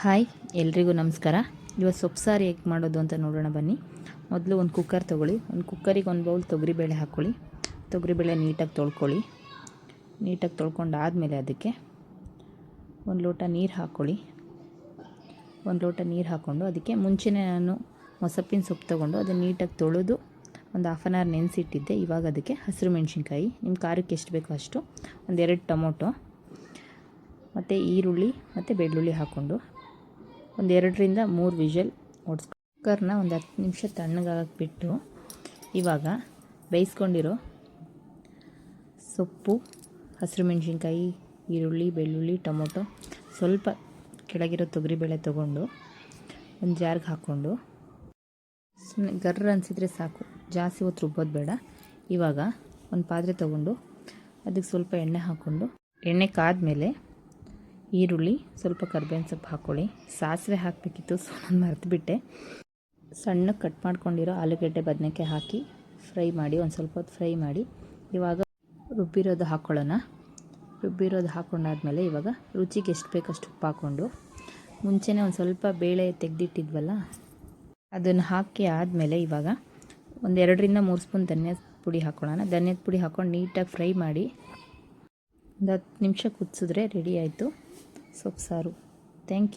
Hi, ಎಲ್ರಿಗೂ ನಮಸ್ಕಾರ. ಇವತ್ತು ಸೊಪ್ಪು ಸಾರು ಹೇಗೆ ಮಾಡೋದು ಅಂತ ನೋಡೋಣ ಬನ್ನಿ. ಮೊದಲು ಒಂದು ಕುಕ್ಕರ್ ತೊಗೊಳ್ಳಿ. ಒಂದು ಕುಕ್ಕರಿಗೆ ಒಂದು ಬೌಲ್ ತೊಗರಿಬೇಳೆ ಹಾಕ್ಕೊಳ್ಳಿ. ತೊಗರಿಬೇಳೆ ನೀಟಾಗಿ ತೊಳ್ಕೊಳ್ಳಿ. ನೀಟಾಗಿ ತೊಳ್ಕೊಂಡಾದಮೇಲೆ ಅದಕ್ಕೆ ಒಂದು ಲೋಟ ನೀರು ಹಾಕ್ಕೊಳ್ಳಿ. ಒಂದು ಲೋಟ ನೀರು ಹಾಕ್ಕೊಂಡು ಅದಕ್ಕೆ ಮುಂಚೆನೇ ನಾನು ಮೊಸಪ್ಪಿನ ಸೊಪ್ಪು ತೊಗೊಂಡು ಅದನ್ನು ನೀಟಾಗಿ ತೊಳೆದು ಒಂದು ಹಾಫ್ ಆನ್ ಅವರ್ ನೆನೆಸಿಟ್ಟಿದ್ದೆ. ಇವಾಗ ಅದಕ್ಕೆ ಹಸಿರು ಮೆಣಸಿನ್ಕಾಯಿ, ನಿಮ್ಮ ಖಾರಕ್ಕೆ ಎಷ್ಟು ಬೇಕೋ ಅಷ್ಟು, ಒಂದೆರಡು ಟೊಮೊಟೊ ಮತ್ತು ಈರುಳ್ಳಿ ಮತ್ತು ಬೆಳ್ಳುಳ್ಳಿ ಹಾಕ್ಕೊಂಡು ಒಂದು 2-3 ವಿಷಲ್ ಓಡಿಸ್ಕೊಂಡು ಕುಕ್ಕರ್ನ ಒಂದು 10 ನಿಮಿಷ ತಣ್ಣಗಾಕಿಬಿಟ್ಟು ಇವಾಗ ಬೇಯಿಸ್ಕೊಂಡಿರೋ ಸೊಪ್ಪು, ಹಸಿರು ಮೆಣಸಿನ್ಕಾಯಿ, ಈರುಳ್ಳಿ, ಬೆಳ್ಳುಳ್ಳಿ, ಟೊಮೊಟೊ, ಸ್ವಲ್ಪ ಕೆಳಗಿರೋ ತೊಗರಿಬೇಳೆ ತೊಗೊಂಡು ಒಂದು ಜಾರ್ಗೆ ಹಾಕ್ಕೊಂಡು ಸುಮ್ಮನೆ ಗರ್ರ ಅನಿಸಿದರೆ ಸಾಕು, ಜಾಸ್ತಿ ಹೊತ್ತು ರುಬ್ಬೋದು ಬೇಡ. ಇವಾಗ ಒಂದು ಪಾತ್ರೆ ತೊಗೊಂಡು ಅದಕ್ಕೆ ಸ್ವಲ್ಪ ಎಣ್ಣೆ ಹಾಕ್ಕೊಂಡು ಎಣ್ಣೆ ಕಾದ್ಮೇಲೆ ಈರುಳ್ಳಿ, ಸ್ವಲ್ಪ ಕರ್ಬೇವಿನ ಸೊಪ್ಪು ಹಾಕ್ಕೊಳ್ಳಿ. ಸಾಸಿವೆ ಹಾಕಬೇಕಿತ್ತು, ಸೊ ನಾನು ಮರೆತುಬಿಟ್ಟೆ. ಸಣ್ಣಗೆ ಕಟ್ ಮಾಡ್ಕೊಂಡಿರೋ ಆಲೂಗಡ್ಡೆ, ಬದನೆಕಾಯಿ ಹಾಕಿ ಫ್ರೈ ಮಾಡಿ, ಒಂದು ಸ್ವಲ್ಪ ಹೊತ್ತು ಫ್ರೈ ಮಾಡಿ. ಇವಾಗ ರುಬ್ಬಿರೋದು ಹಾಕ್ಕೊಳ್ಳೋಣ. ರುಬ್ಬಿರೋದು ಹಾಕ್ಕೊಂಡಾದ್ಮೇಲೆ ಇವಾಗ ರುಚಿಗೆ ಎಷ್ಟು ಬೇಕಷ್ಟು ಉಪ್ಪು ಹಾಕ್ಕೊಂಡು ಮುಂಚೆನೇ ಒಂದು ಸ್ವಲ್ಪ ಬೇಳೆ ತೆಗೆದಿಟ್ಟಿದ್ವಲ್ಲ ಅದನ್ನು ಹಾಕಿ ಆದಮೇಲೆ ಇವಾಗ ಒಂದು 2-3 ಸ್ಪೂನ್ ಧನಿಯಾದ ಪುಡಿ ಹಾಕ್ಕೊಳ್ಳೋಣ. ಧನಿಯಾದ ಪುಡಿ ಹಾಕ್ಕೊಂಡು ನೀಟಾಗಿ ಫ್ರೈ ಮಾಡಿ ಒಂದು 10 ನಿಮಿಷ ಕುದಿಸಿದ್ರೆ ರೆಡಿ ಆಯಿತು ಸೊಪ್ಪು ಸಾರು. Thank you.